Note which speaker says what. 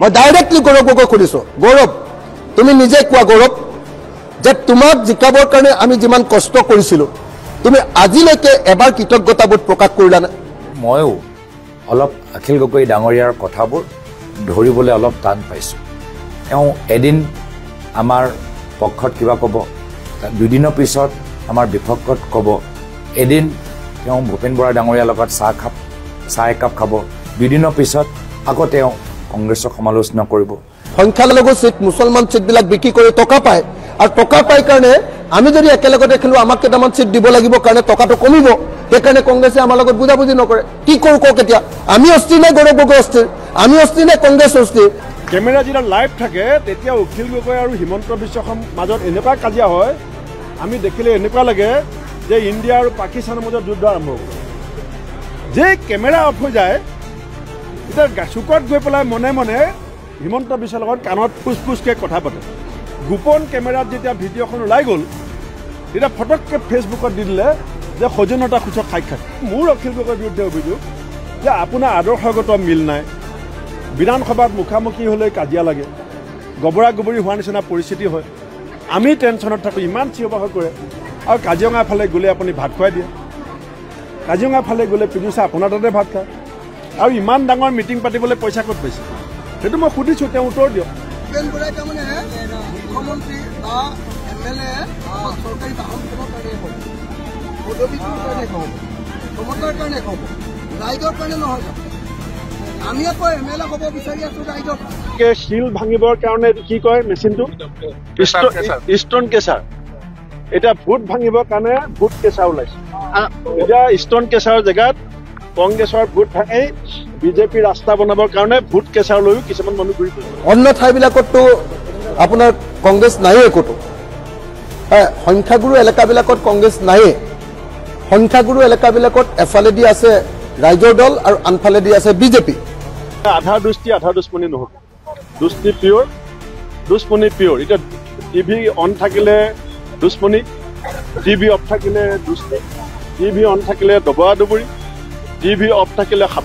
Speaker 1: মই ডাইৰেক্টলি গৌৰৱ গগৈক সুধিছোঁ, গৌৰৱ তুমি নিজে কোৱা গৌৰৱ যে তোমাক জিকাবৰ কাৰণে আমি যিমান কষ্ট কৰিছিলোঁ তুমি আজিলৈকে এবাৰ কৃতজ্ঞতাবোধ প্ৰকাশ কৰিলানে?
Speaker 2: ময়ো অলপ অখিল গগৈ ডাঙৰীয়াৰ কথাবোৰ ধৰিবলৈ অলপ টান পাইছোঁ। তেওঁ এদিন আমাৰ পক্ষত কিবা ক'ব, দুদিনৰ পিছত আমাৰ বিপক্ষত ক'ব, এদিন তেওঁ ভূপেন বৰা ডাঙৰীয়াৰ লগত চাহ একাপ খাব, দুদিনৰ পিছত আকৌ তেওঁ কংগ্ৰেছক সমালোচনা কৰিব।
Speaker 1: সংখ্যালঘু চিট মুছলমান চিটবিলাক বিক্ৰী কৰি টকা পায় আৰু টকা পাই কাৰণে আমি যদি একেলগতে খেলোঁ আমাক কেইটামান চিট দিব লাগিব কাৰণে টকাটো কমিব, সেইকাৰণে কংগ্ৰেছে আমাৰ লগত বুজাবুজি নকৰে। কি কৰোঁ কওক এতিয়া? আমি অস্থিৰ নে গৌৰৱ গগৈ অস্থিৰ? আমি অস্থিৰ নে কংগ্ৰেছ অস্থিৰ?
Speaker 3: কেমেৰা যেতিয়া লাইভ থাকে তেতিয়া অখিল গগৈ আৰু হিমন্ত বিশ্বৰ মাজত এনেকুৱা কাজিয়া হয়, আমি দেখিলে এনেকুৱা লাগে যে ইণ্ডিয়া আৰু পাকিস্তানৰ মাজত যুদ্ধ আৰম্ভ হ'ব। যে কেমেৰা অফ হৈ যায় এতিয়া চুকত গৈ পেলাই মনে মনে হিমন্ত বিশ্বৰ লগত কাণত ফুচফুচকৈ কথা পাতে। গোপন কেমেৰাত যেতিয়া ভিডিঅ'খন ওলাই গ'ল তেতিয়া ফটককৈ ফেচবুকত দি দিলে যে সৌজন্যতা সূচক সাক্ষাৎ। মোৰ অখিল গগৈৰ বিৰুদ্ধে অভিযোগ যে আপোনাৰ আদৰ্শগত মিল নাই, বিধানসভাত মুখামুখি হ'লে কাজিয়া লাগে, গবৰা গবৰি হোৱাৰ নিচিনা পৰিস্থিতি হয়, আমি টেনশ্যনত থাকোঁ, ইমান চিঞৰ বাখৰ কৰে। আৰু কাজিৰঙা ফালে গ'লে আপুনি ভাত খুৱাই দিয়ে, কাজিৰঙা ফালে গ'লে পিজুচা আপোনাৰ তাতে ভাত খায়, আৰু ইমান ডাঙৰ মিটিং পাতিবলৈ পইচা ক'ত পাইছে? সেইটো মই সুধিছোঁ, তেওঁ উত্তৰ দিয়ক।
Speaker 1: মুখ্যমন্ত্ৰী বা MLA চৰকাৰী বাহনখনৰ কাৰণে হ'ব, পদবীটোৰ কাৰণে হ'ব, ক্ষমতাৰ কাৰণে হ'ব, ৰাইজৰ কাৰণে নহয়। আমি আকৌ MLA হ'ব বিচাৰি আছোঁ ৰাইজৰ।
Speaker 3: শিল ভাঙিবৰ কাৰণে কি কয় মেচিনটো? Stone catcher. এতিয়া ভোট ভাঙিবৰ কাৰণে ভোট কেচাৰ ওলাইছে। এতিয়া ষ্টন কেচাৰৰ জেগাত কংগ্ৰেছৰ ভোট ভাঙি বিজেপি ৰাস্তা বনাবৰ কাৰণে ভোট কেচাৰ লৈও কিছুমান মানুহ ঘূৰি ফুৰিছে।
Speaker 1: অন্য ঠাইবিলাকততো আপোনাৰ কংগ্ৰেছ নায়েই ক'তো। সংখ্যাগুৰু এলেকাবিলাকত কংগ্ৰেছ নায়েই। সংখ্যাগুৰু এলেকাবিলাকত এফালেদি আছে ৰাইজৰ দল আৰু আনফালেদি আছে বিজেপি।
Speaker 3: আধা দুষ্টি আধা দুশ্মনী নহ'ব, দুষ্টি পিয়ৰ, দুশ্মনী পিয়ৰ। এতিয়া টিভি অন থাকিলে দুশ্মনী, টিভি অফ থাকিলে দুষ্টি, টিভি অন থাকিলে দবৰা দবৰি, টিভি অফ থাকিলে সাৱধান।